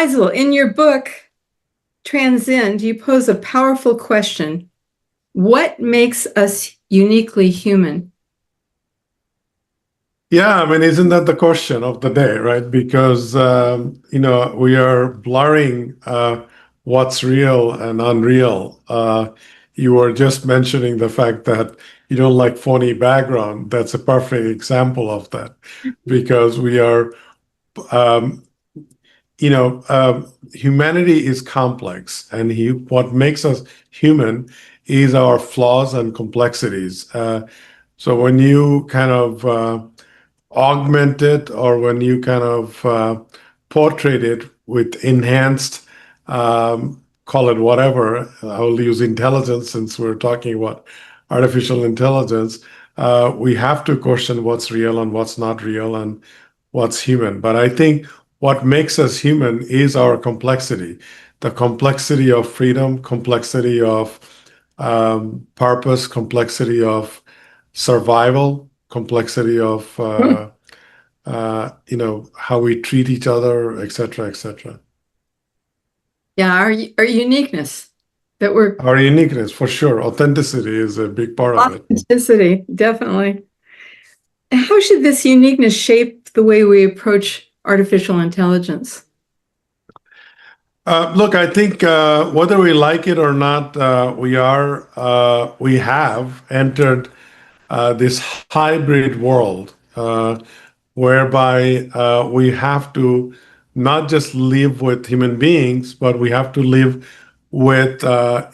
Faisal, in your book, Transcend, you pose a powerful question. What makes us uniquely human? Yeah, I mean, isn't that the question of the day, right? Because, we are blurring what's real and unreal. You were just mentioning the fact that you don't like phony background. That's a perfect example of that because we are, um, humanity is complex, and what makes us human is our flaws and complexities. So when you kind of augment it, or when you kind of portrait it with enhanced, call it whatever, I'll use intelligence since we're talking about artificial intelligence. We have to question what's real and what's not real and what's human. But I think what makes us human is our complexity, the complexity of freedom, complexity of purpose, complexity of survival, complexity of how we treat each other, et cetera, et cetera. Yeah, our uniqueness, that we're Our uniqueness, for sure. Authenticity is a big part of it. authenticity, definitely. How should this uniqueness shape the way we approach artificial intelligence? Look, I think whether we like it or not, we have entered this hybrid world whereby we have to not just live with human beings, but we have to live with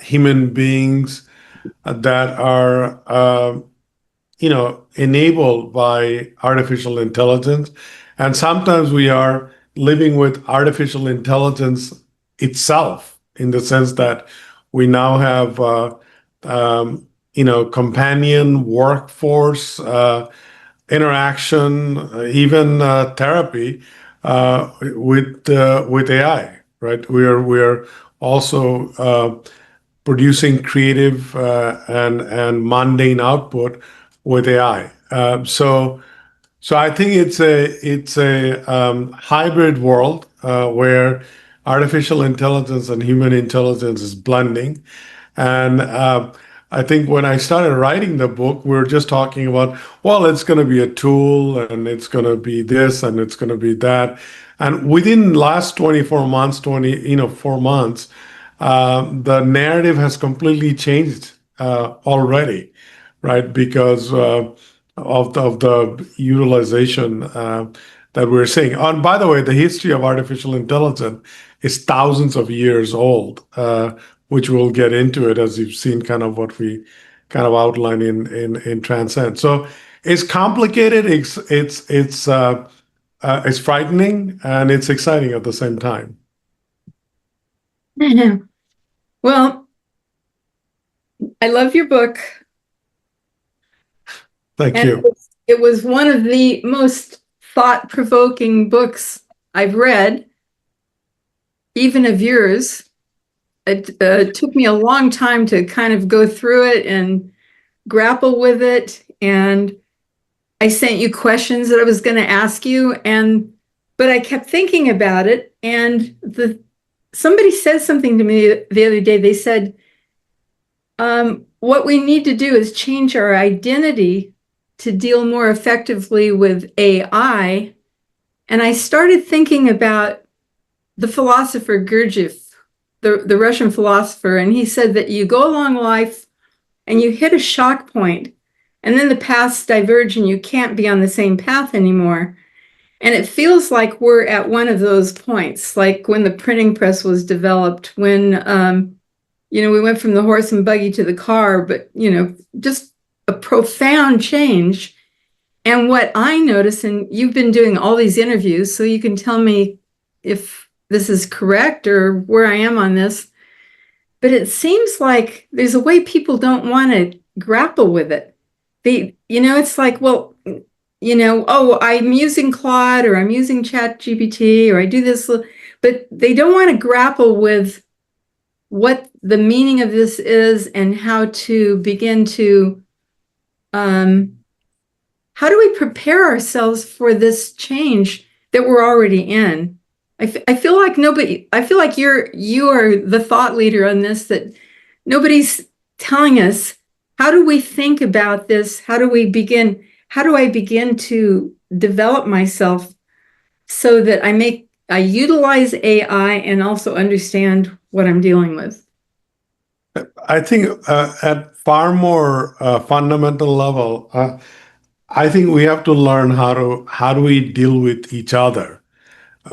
human beings that are, enabled by artificial intelligence. And sometimes we are living with artificial intelligence itself, in the sense that we now have, companion workforce, interaction, even therapy with AI, right? We are also producing creative and mundane output with AI. So I think it's a hybrid world where artificial intelligence and human intelligence is blending. And I think when I started writing the book, we were just talking about, well, it's going to be a tool, and it's going to be this, and it's going to be that. And within the last 24 months, 4 months, the narrative has completely changed already, right? Because of the utilization that we're seeing. And by the way, the history of artificial intelligence is thousands of years old, which we'll get into it, as you've seen kind of what we kind of outline in Transcend. So it's complicated, it's frightening, and it's exciting at the same time. Well, I love your book. Thank And you. it was one of the most thought-provoking books I've read, even of yours. It took me a long time to kind of go through it and grapple with it. And I sent you questions that I was going to ask you, but I kept thinking about it. And somebody said something to me the other day. They said, what we need to do is change our identity to deal more effectively with AI. And I started thinking about the philosopher Gurdjieff, the Russian philosopher, and he said that you go along life and you hit a shock point, and then the paths diverge and you can't be on the same path anymore. And it feels like we're at one of those points, like when the printing press was developed, when we went from the horse and buggy to the car, but just a profound change. And what I notice, and you've been doing all these interviews, so you can tell me if this is correct or where I am on this, but it seems like there's a way people don't want to grapple with it. It's like, well, oh, I'm using Claude, or I'm using ChatGPT, or I do this, but they don't want to grapple with what the meaning of this is and how to begin to, how do we prepare ourselves for this change that we're already in? I feel like I feel like you are the thought leader on this, that nobody's telling us, how do we think about this? How do I begin to develop myself so that I utilize AI and also understand what I'm dealing with? I think at far more fundamental level, I think we have to learn how do we deal with each other,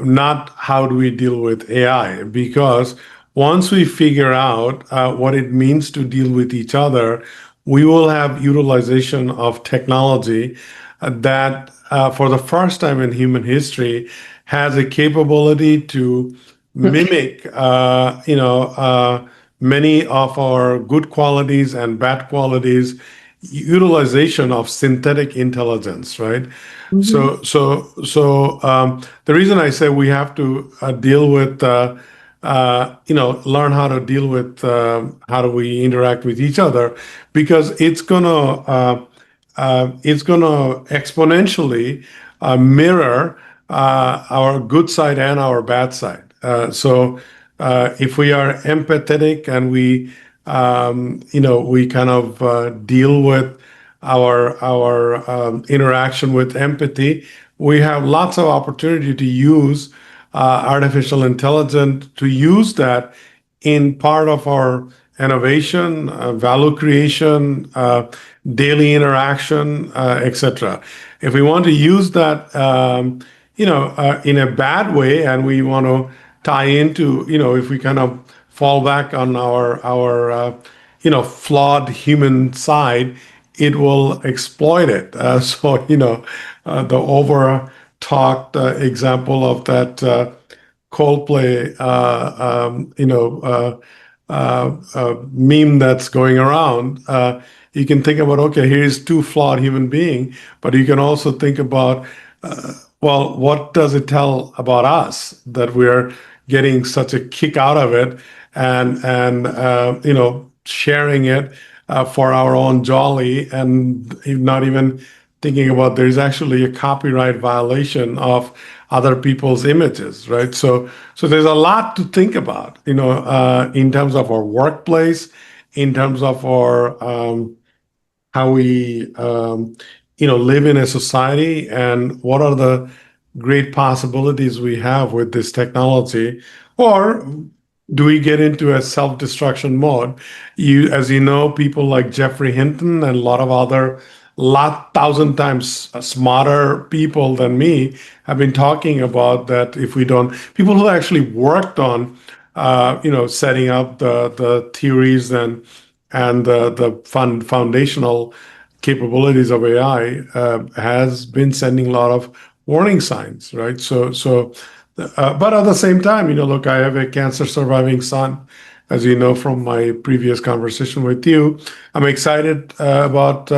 not how do we deal with AI. Because once we figure out what it means to deal with each other, we will have utilization of technology that, for the first time in human history, has a capability to mimic, many of our good qualities and bad qualities, utilization of synthetic intelligence, right? Mhm. The reason I say we have to deal with, learn how to deal with how do we interact with each other, because it's gonna exponentially mirror our good side and our bad side. If we are empathetic and we kind of deal with our interaction with empathy, we have lots of opportunity to use artificial intelligence, to use that in part of our innovation, value creation, daily interaction, etc. If we want to use that, in a bad way, and we want to tie into, if we kind of fall back on our flawed human side, it will exploit it. The over talked example of that Coldplay, meme that's going around. You can think about, okay, here's two flawed human being, but you can also think about, well, what does it tell about us that we're getting such a kick out of it, and sharing it for our own jolly, and not even thinking about there's actually a copyright violation of other people's images, right? So there's a lot to think about, in terms of our workplace, in terms of our how we live in a society, and what are the great possibilities we have with this technology. Or do we get into a self-destruction mode? As you know, people like Jeffrey Hinton and a lot of other, thousand times smarter people than me have been talking about that. If we don't, people who actually worked on, setting up the theories and the foundational capabilities of AI, has been sending a lot of warning signs, right? But at the same time, look, I have a cancer surviving son, as you know from my previous conversation with you. I'm excited about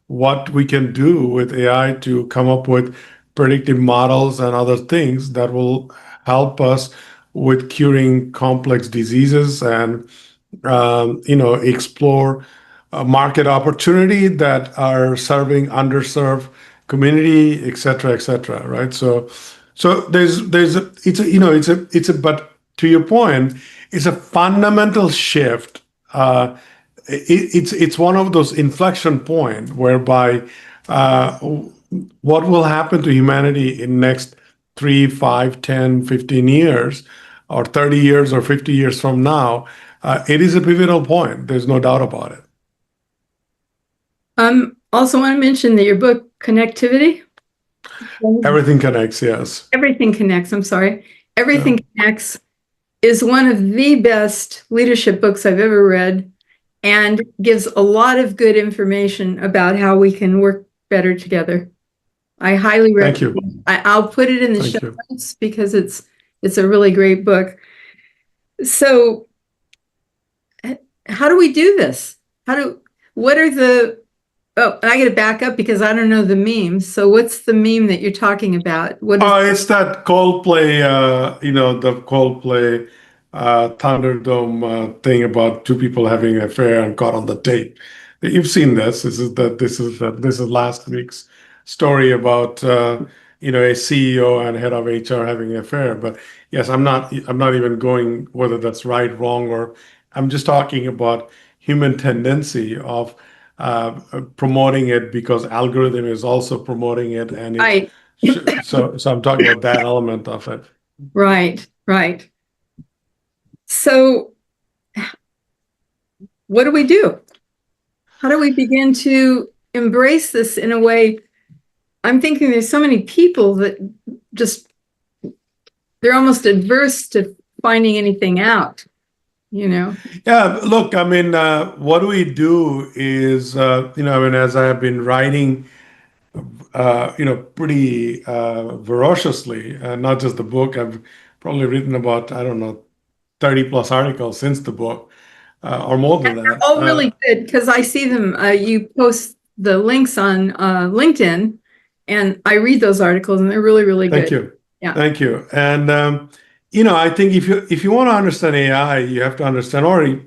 what we can do with AI to come up with predictive models and other things that will help us with curing complex diseases, and explore market opportunity that are serving underserved community, et cetera, et cetera, right? So but to your point, it's a fundamental shift. It's one of those inflection point whereby what will happen to humanity in next 3, 5, 10, 15 years, or 30 years or 50 years from now, it is a pivotal point. There's no doubt about it. Also want to mention that your book, Connectivity, Everything connects, yes. Everything Connects, I'm sorry. Yeah. Everything Connects is one of the best leadership books I've ever read, and gives a lot of good information about how we can work better together. I highly Thank you. recommend. I'll put it in the Thank show you. notes because it's a really great book. So how do we do this? What are the, oh, I got to back up because I don't know the memes. So what's the meme that you're talking about? It's that Coldplay, the Coldplay Thunderdome thing about two people having an affair and caught on the tape. You've seen this. This is last week's story about a CEO and head of HR having an affair. But yes, I'm not even going whether that's right, wrong, or I'm just talking about human tendency of promoting it because algorithm is also promoting it, and it's Right, so I'm talking about that element of it. right, right. So what do we do? How do we begin to embrace this in a way? I'm thinking there's so many people that just, they're almost adverse to finding anything out, you know? Yeah, look, I mean, what we do is, I mean, as I have been writing, pretty ferociously, not just the book. I've probably written about, I don't know, 30 plus articles since the book, or more than They're that. all really good because I see them. You post the links on LinkedIn, and I read those articles, and they're really, really Thank good. you. Yeah. Thank you. And, I think if you want to understand AI, you have to understand, or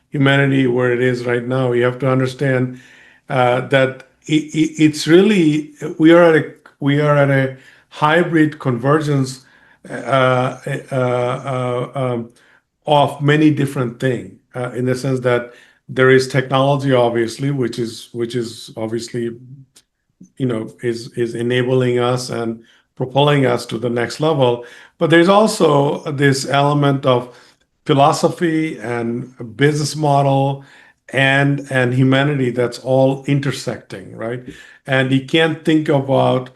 humanity where it is right now, you have to understand that it's really we are at a hybrid convergence of many different things in the sense that there is technology, obviously, which is obviously is enabling us and propelling us to the next level. But there's also this element of philosophy and business model and humanity that's all intersecting, right? And you can't think about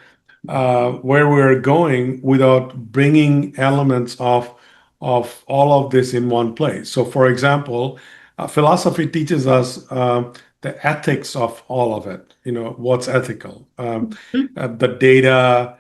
where we're going without bringing elements of all of this in one place. So, for example, philosophy teaches us the ethics of all of it. What's ethical, the data,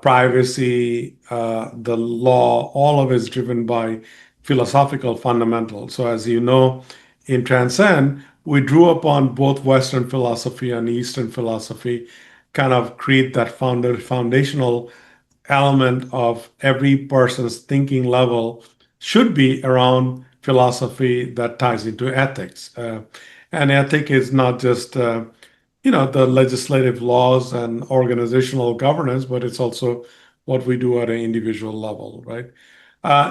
privacy, the law, all of it is driven by philosophical fundamentals. So, as you know, in Transcend, we drew upon both Western philosophy and Eastern philosophy, kind of create that foundational element of every person's thinking level should be around philosophy that ties into ethics. And ethic is not just the legislative laws and organizational governance, but it's also what we do at an individual level, right?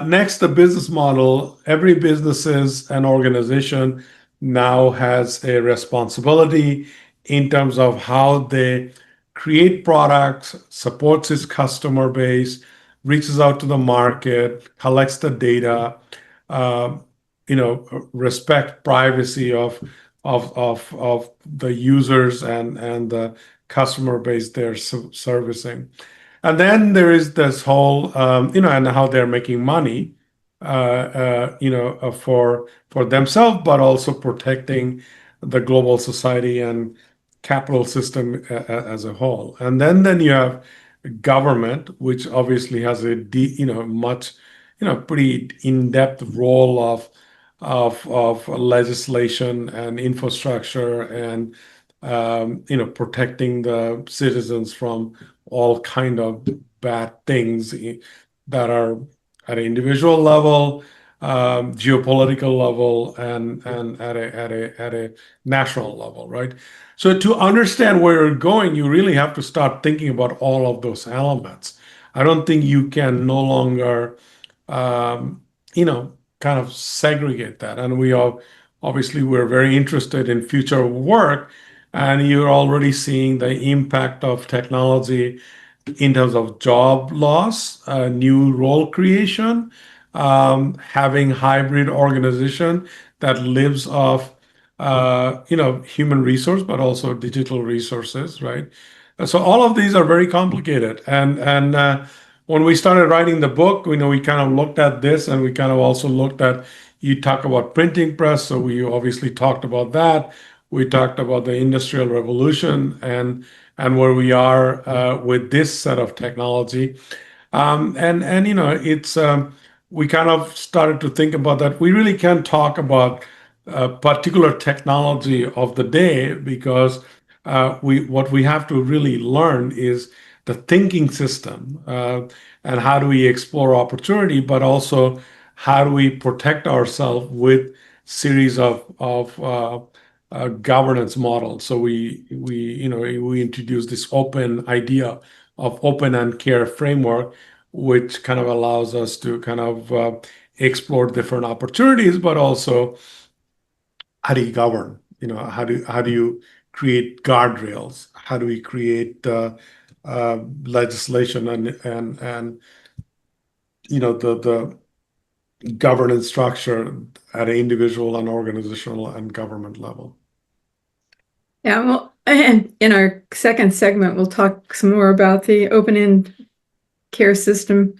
Next, the business model. Every businesses and organization now has a responsibility in terms of how they create products, supports its customer base, reaches out to the market, collects the data, uh, respect privacy of the users and the customer base they're servicing. And then there is this whole, and how they're making money, for themselves, but also protecting the global society and capital system as a whole. And then you have government, which obviously has a much, pretty in-depth role of legislation and infrastructure and protecting the citizens from all kind of bad things that are at an individual level, geopolitical level, and at a national level, right? So to understand where you're going, you really have to start thinking about all of those elements. I don't think you can no longer, kind of segregate that. And we are obviously we're very interested in future work, and you're already seeing the impact of technology in terms of job loss, new role creation, having hybrid organization that lives off, human resource, but also digital resources, right? So all of these are very complicated. And when we started writing the book, we kind of looked at this, and we kind of also looked at, you talk about printing press, so we obviously talked about that. We talked about the industrial revolution and where we are with this set of technology. And it's we kind of started to think about that. We really can't talk about a particular technology of the day because we what we have to really learn is the thinking system, and how do we explore opportunity, but also how do we protect ourselves with series of governance models. So we introduce this open idea of open and care framework, which kind of allows us to kind of explore different opportunities, but also how do you govern? How do you create guardrails? How do we create legislation and the governance structure at an individual and organizational and government level? Yeah, well, in our second segment, we'll talk some more about the open-end care system.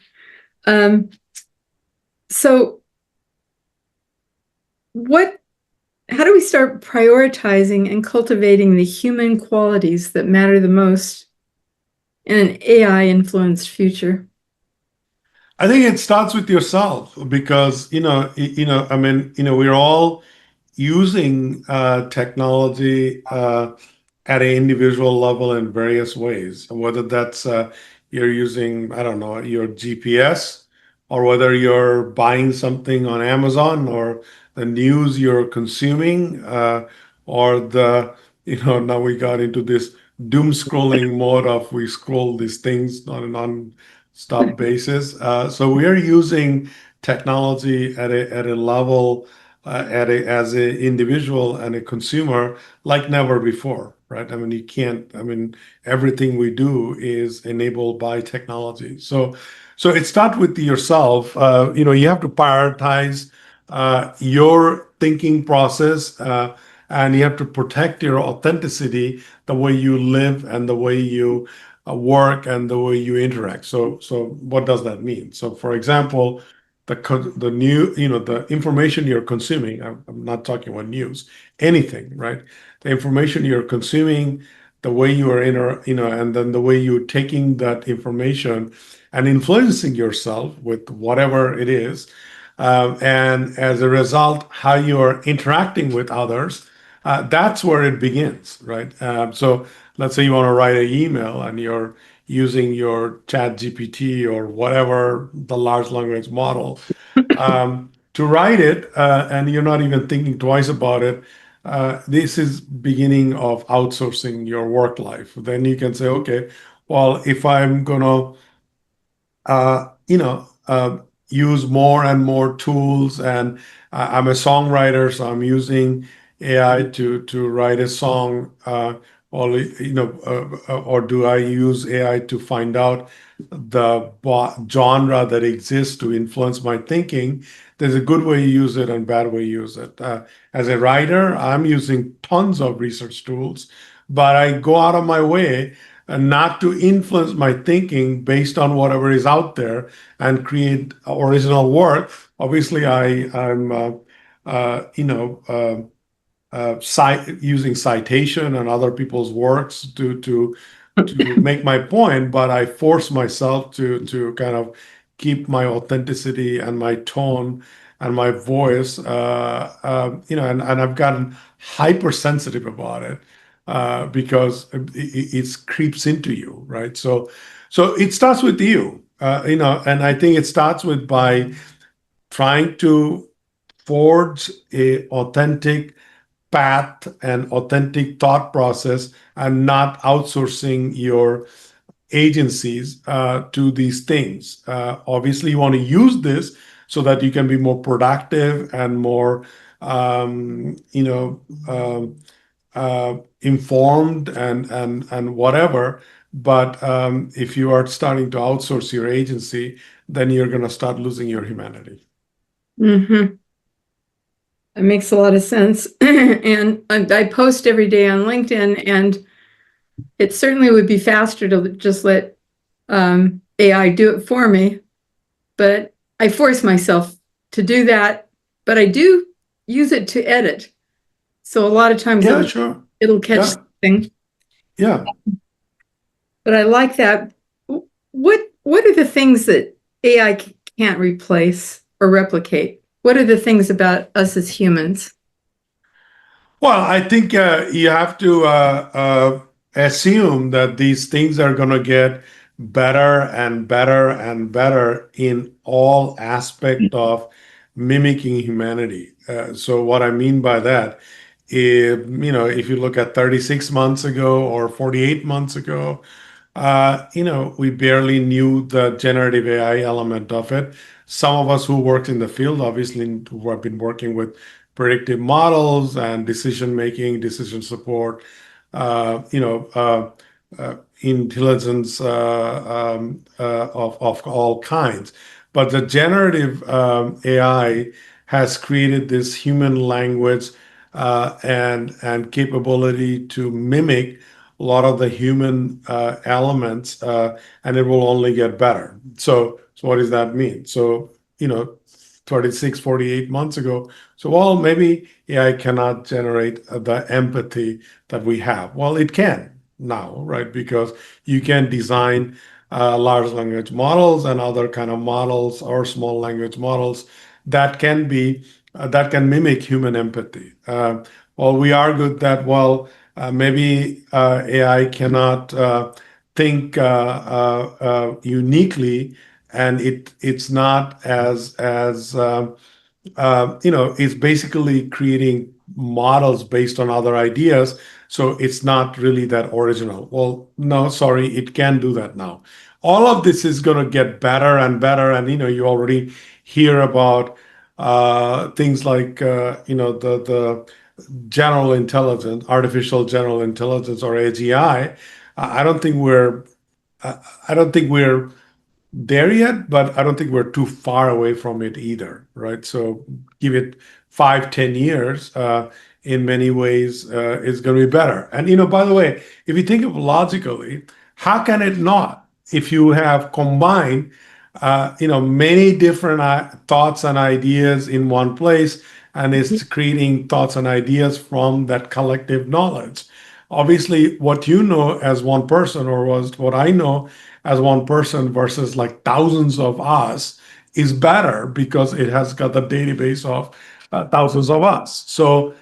So how do we start prioritizing and cultivating the human qualities that matter the most in an AI-influenced future? I think it starts with yourself because, I mean, we're all using technology at an individual level in various ways, whether that's you're using, I don't know, your GPS, or whether you're buying something on Amazon, or the news you're consuming, or now we got into this doom scrolling mode of we scroll these things on a non-stop basis. So we are using technology at a level as an individual and a consumer like never before, right? I mean, everything we do is enabled by technology. So it starts with yourself. You have to prioritize your thinking process, and you have to protect your authenticity, the way you live and the way you work and the way you interact. So what does that mean? So, for example, the information you're consuming, I'm not talking about news, anything, right? The information you're consuming, the way you are and then the way you're taking that information and influencing yourself with whatever it is. And as a result, how you are interacting with others, that's where it begins, right? So let's say you want to write an email and you're using your chat GPT or whatever the large language model to write it, and you're not even thinking twice about it. This is beginning of outsourcing your work life. Then you can say, okay, well, if I'm gonna use more and more tools. And I'm a songwriter, so I'm using AI to write a song. Or do I use AI to find out the genre that exists to influence my thinking? There's a good way to use it and bad way to use it. As a writer, I'm using tons of research tools, but I go out of my way and not to influence my thinking based on whatever is out there and create original work. Obviously, I'm using citation and other people's works to make my point, but I force myself to kind of keep my authenticity and my tone and my voice, and I've gotten hypersensitive about it because it creeps into you, right? So it starts with you, and I think it starts with by trying to forge a authentic path and authentic thought process and not outsourcing your agencies to these things. Obviously, you want to use this so that you can be more productive and more, informed and whatever. But if you are starting to outsource your agency, then you're going to start losing your humanity. Mm-hmm. It makes a lot of sense. And I post every day on LinkedIn, and it certainly would be faster to just let AI do it for me. But I force myself to do that. But I do use it to edit. So a lot of times Yeah, sure. it'll catch Yeah, something. yeah. But I like that. What are the things that AI can't replace or replicate? What are the things about us as humans? Well, I think you have to assume that these things are going to get better and better and better in all aspect of mimicking humanity. So what I mean by that, if you look at 36 months ago or 48 months ago, we barely knew the generative AI element of it. Some of us who worked in the field, obviously, who have been working with predictive models and decision making, decision support, uh, you know, uh, intelligence of all kinds. But the generative AI has created this human language and capability to mimic a lot of the human elements, and it will only get better. So what does that mean? So, 36, 48 months ago, so, well, maybe AI cannot generate the empathy that we have. Well, it can now, right? Because you can design large language models and other kind of models or small language models that can mimic human empathy. Well, we argued that, well, maybe AI cannot think uniquely, and it's not it's basically creating models based on other ideas. So it's not really that original. Well, no, sorry, it can do that now. All of this is going to get better and better. And, you already hear about things like, the general intelligence, artificial general intelligence, or AGI. I don't think we're, I don't think we're there yet, but I don't think we're too far away from it either, right? So give it 5, 10 years. In many ways, it's going to be better. And by the way, if you think of logically, how can it not? If you have combined, many different thoughts and ideas in one place, and it's creating thoughts and ideas from that collective knowledge. Obviously, what you know as one person, or was what I know as one person versus like thousands of us, is better because it has got the database of thousands of us. So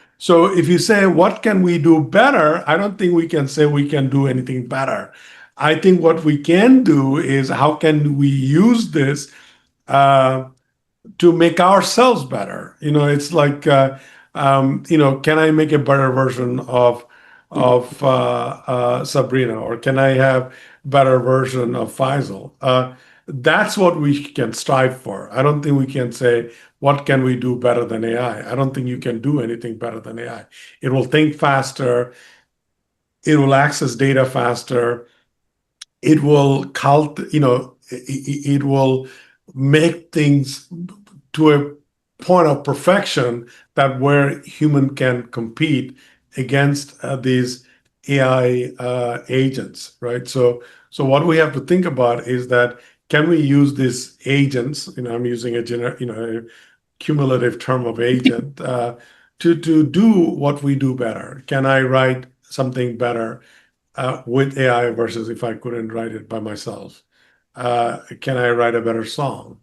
if you say, what can we do better? I don't think we can say we can do anything better. I think what we can do is, how can we use this uh, to make ourselves better? It's like, can I make a better version of Sabrina, or can I have better version of Faisal? That's what we can strive for. I don't think we can say, what can we do better than AI? I don't think you can do anything better than AI. It will think faster. It will access data faster. It will it will make things to a point of perfection, that where human can compete against these AI agents, right? So what we have to think about is that, can we use these agents? I'm using a cumulative term of agent, to do what we do better. Can I write something better with AI versus if I couldn't write it by myself? Can I write a better song?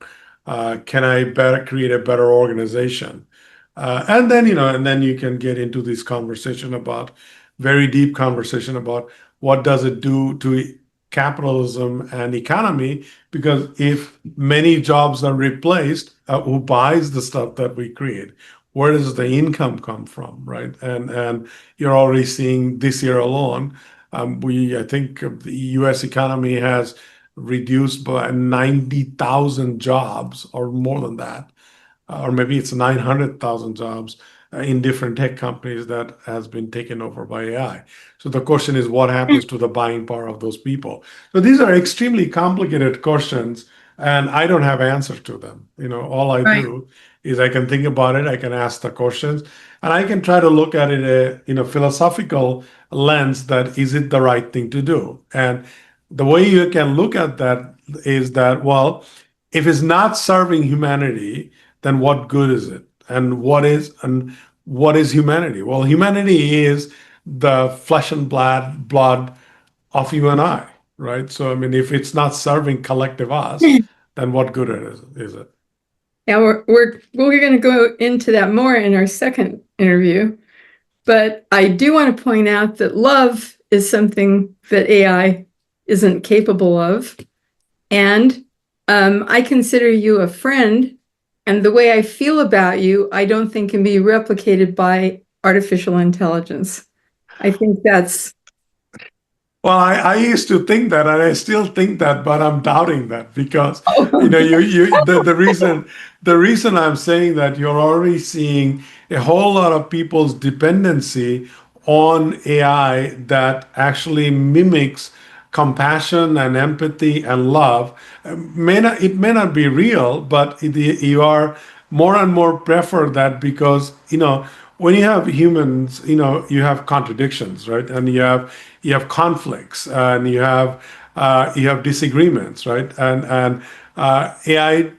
Can I better create a better organization? And then you can get into this conversation about, very deep conversation about, what does it do to capitalism and economy? Because if many jobs are replaced, who buys the stuff that we create? Where does the income come from, right? And you're already seeing this year alone. I think the U.S. economy has reduced by 90,000 jobs, or more than that, or maybe it's 900,000 jobs in different tech companies that has been taken over by AI. So the question is, what happens to the buying power of those people? So these are extremely complicated questions, and I don't have answers to them. All I Right. do is, I can think about it, I can ask the questions, and I can try to look at it in a philosophical lens, that is it the right thing to do? And the way you can look at that is that, well, if it's not serving humanity, then what good is it? And what is humanity? Well, humanity is the flesh and blood of you and I, right? So I mean, if it's not serving collective us, then what good is it? Yeah, we're going to go into that more in our second interview. But I do want to point out that love is something that AI isn't capable of. And I consider you a friend. And the way I feel about you, I don't think can be replicated by artificial intelligence. I think that's Well, I used to think that, and I still think that, but I'm doubting that because, Oh, the reason I'm saying that you're already seeing a whole lot of people's dependency on AI that actually mimics compassion and empathy and love. It may not be real, but you are more and more prefer that because when you have humans, you have contradictions, right? And you have conflicts, and you have disagreements, right? And AI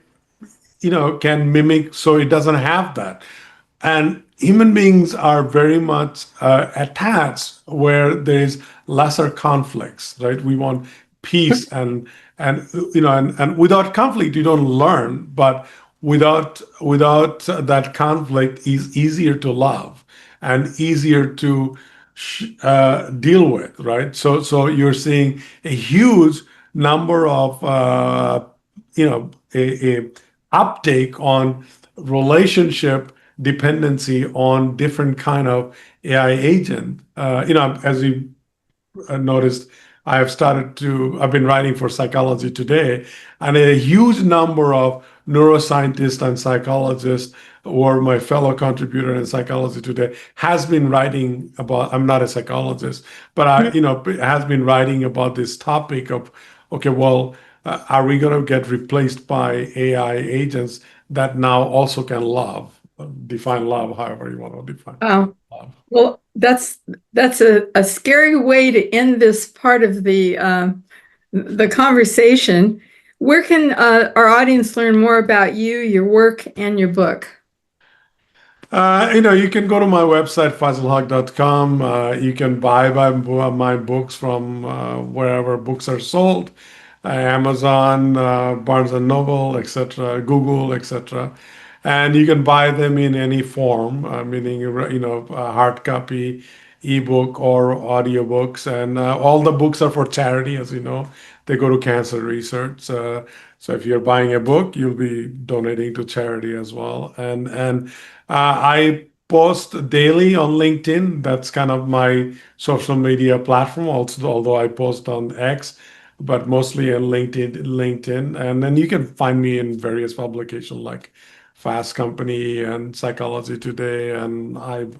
can mimic, so it doesn't have that. And human beings are very much attached where there's lesser conflicts, right? We want peace, and without conflict you don't learn, but without that conflict is easier to love and easier to deal with, right? So you're seeing a huge number of a uptake on relationship dependency on different kind of AI agent. As you noticed, I've been writing for Psychology Today, and a huge number of neuroscientists and psychologists who are my fellow contributor in Psychology Today has been writing about, I'm not a psychologist, but has been writing about this topic of, okay, well, are we going to get replaced by AI agents that now also can love, define love, however you want to define wow. love. Well, that's a scary way to end this part of the conversation. Where can our audience learn more about you, your work, and your book? You can go to my website, faisalhoque.com. You can buy my books from wherever books are sold, Amazon, Barnes and Noble, etc., Google, etc. And you can buy them in any form, meaning hard copy, ebook, or audiobooks. And all the books are for charity, as you know. They go to cancer research. So if you're buying a book, you'll be donating to charity as well. And I post daily on LinkedIn. That's kind of my social media platform. Also, although I post on X, but mostly on LinkedIn. And then you can find me in various publications like Fast Company and Psychology Today, and I've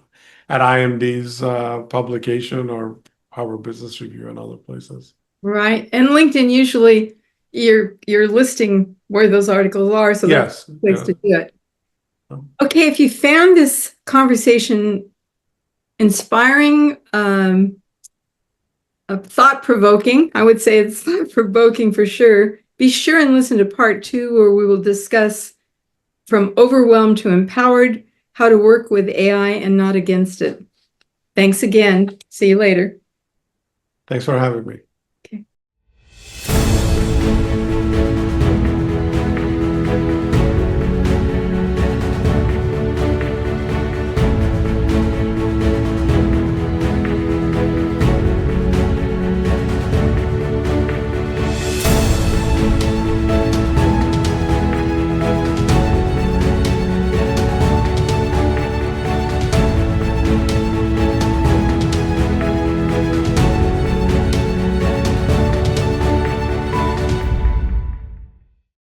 at IMD's publication or Harvard Business Review and other places. Right. And LinkedIn, usually you're listing where those articles are, so that's Yes, the place yeah. to do it. Okay, if you found this conversation inspiring, thought-provoking, I would say it's thought-provoking for sure. Be sure and listen to part 2, where we will discuss from overwhelmed to empowered, how to work with AI and not against it. Thanks again. See you later. Thanks for having me.